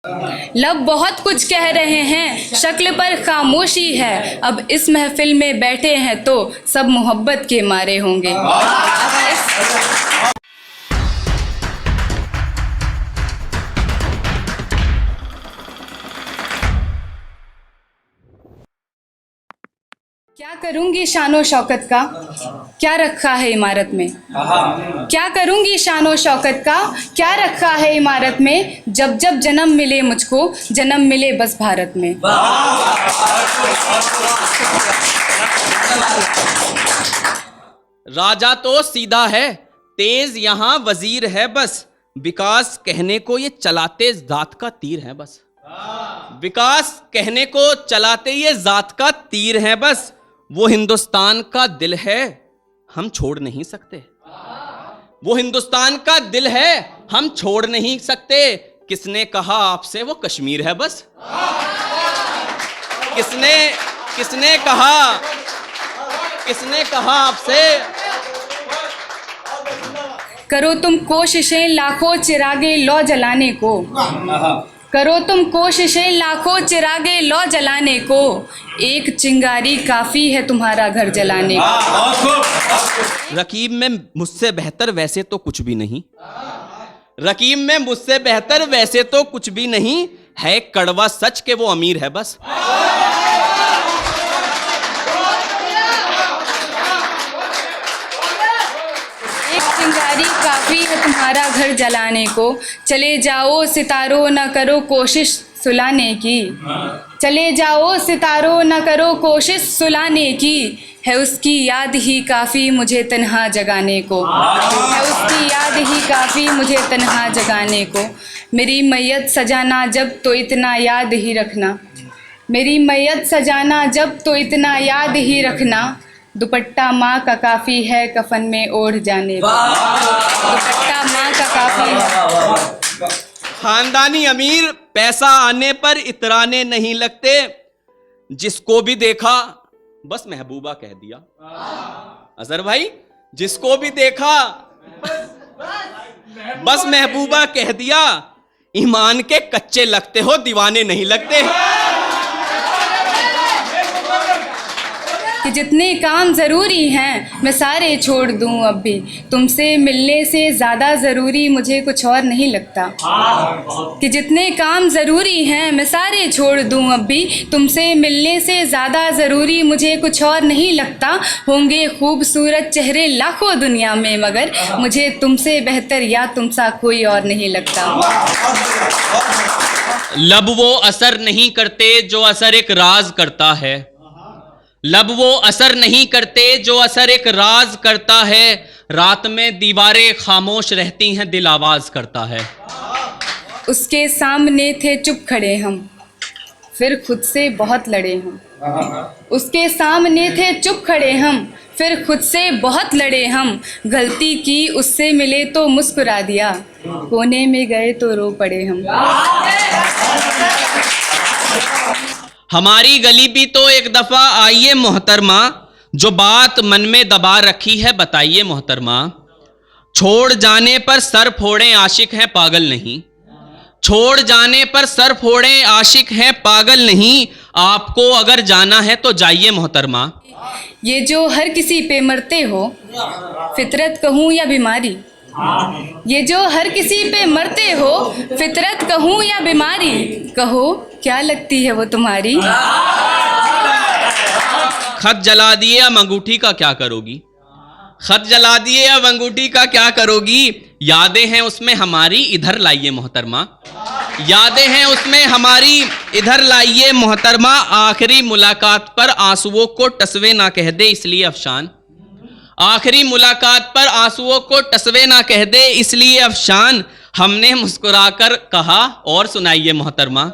लब बहुत कुछ कह रहे हैं, शक्ल पर खामोशी है। अब इस महफिल में बैठे हैं तो सब मोहब्बत के मारे होंगे। क्या करूंगी शानो शौकत का, क्या रखा है इमारत में। क्या करूंगी शानो शौकत का, क्या रखा है इमारत में। जब जब जन्म मिले मुझको, जन्म मिले बस भारत में। राजा तो सीधा है, तेज यहाँ वजीर है बस। विकास कहने को ये चलाते जात का तीर है बस। विकास कहने को चलाते ये जात का तीर है बस। वो हिंदुस्तान का दिल है, हम छोड़ नहीं सकते। वो हिंदुस्तान का दिल है, हम छोड़ नहीं सकते। किसने कहा आपसे वो कश्मीर है बस। किसने कहा आपसे। करो तुम कोशिशें लाखों चिरागे लौ जलाने को। करो तुम कोशिशें लाखों चिरागे लौ जलाने को। एक चिंगारी काफी है तुम्हारा घर जलाने को। रकीब में मुझसे बेहतर वैसे तो कुछ भी नहीं। रकीब में मुझसे बेहतर वैसे तो कुछ भी नहीं है। कड़वा सच के वो अमीर है बस। चिंगारी काफी है तुम्हारा घर जलाने को। चले जाओ सितारों न करो कोशिश सुलाने की। चले जाओ सितारों न करो कोशिश सुलाने की। है उसकी याद ही काफी मुझे तन्हा जगाने को। है उसकी याद ही काफी मुझे तन्हा जगाने को। मेरी मैयत सजाना जब तो इतना याद ही रखना। मेरी मैयत सजाना जब तो इतना याद ही रखना। दुपट्टा माँ का काफ़ी है कफन में ओढ़ जाने को। दुपट्टा माँ का काफ़ी है। खानदानी अमीर पैसा आने पर इतराने नहीं लगते। जिसको भी देखा बस महबूबा कह दिया। अजहर भाई, जिसको भी देखा बस महबूबा कह दिया। ईमान के कच्चे लगते हो, दीवाने नहीं लगते। कि जितने काम ज़रूरी हैं मैं सारे छोड़ दूं अब भी। तुमसे मिलने से ज़्यादा ज़रूरी मुझे कुछ और नहीं लगता। कि जितने काम ज़रूरी हैं मैं सारे छोड़ दूं अब भी। तुमसे मिलने से ज़्यादा ज़रूरी मुझे कुछ और नहीं लगता। होंगे खूबसूरत चेहरे लाखों दुनिया में, मगर मुझे तुमसे बेहतर या तुमसा कोई और नहीं लगता। लब वो असर नहीं करते जो असर एक राज करता है। लब वो असर नहीं करते जो असर एक राज करता है। रात में दीवारें खामोश रहती हैं, दिल आवाज करता है। उसके सामने थे चुप खड़े हम, फिर खुद से बहुत लड़े हम। उसके सामने थे चुप खड़े हम, फिर खुद से बहुत लड़े हम। गलती की उससे मिले तो मुस्कुरा दिया, कोने में गए तो रो पड़े हम। हमारी गली भी तो एक दफा आइए मोहतरमा। जो बात मन में दबा रखी है बताइए मोहतरमा। छोड़ जाने पर सर फोड़े आशिक हैं पागल नहीं। छोड़ जाने पर सर फोड़े आशिक हैं पागल नहीं। आपको अगर जाना है तो जाइए मोहतरमा। ये जो हर किसी पे मरते हो, फितरत कहूँ या बीमारी। ये जो हर किसी पे मरते हो, फितरत कहूँ या बीमारी। कहो क्या लगती है वो तुम्हारी। खत जला दिए अब अंगूठी का क्या करोगी। खत जला दिए अब अंगूठी का क्या करोगी। यादें हैं उसमें हमारी, इधर लाइए मोहतरमा। यादें हैं उसमें हमारी, इधर लाइए मोहतरमा। आखिरी मुलाकात पर आंसुओं को टसवे ना कह दे इसलिए अफशान। आखिरी मुलाकात पर आंसुओं को टसवे ना कह दे इसलिए अफशान। हमने मुस्कुराकर कहा और सुनाइए मोहतरमा।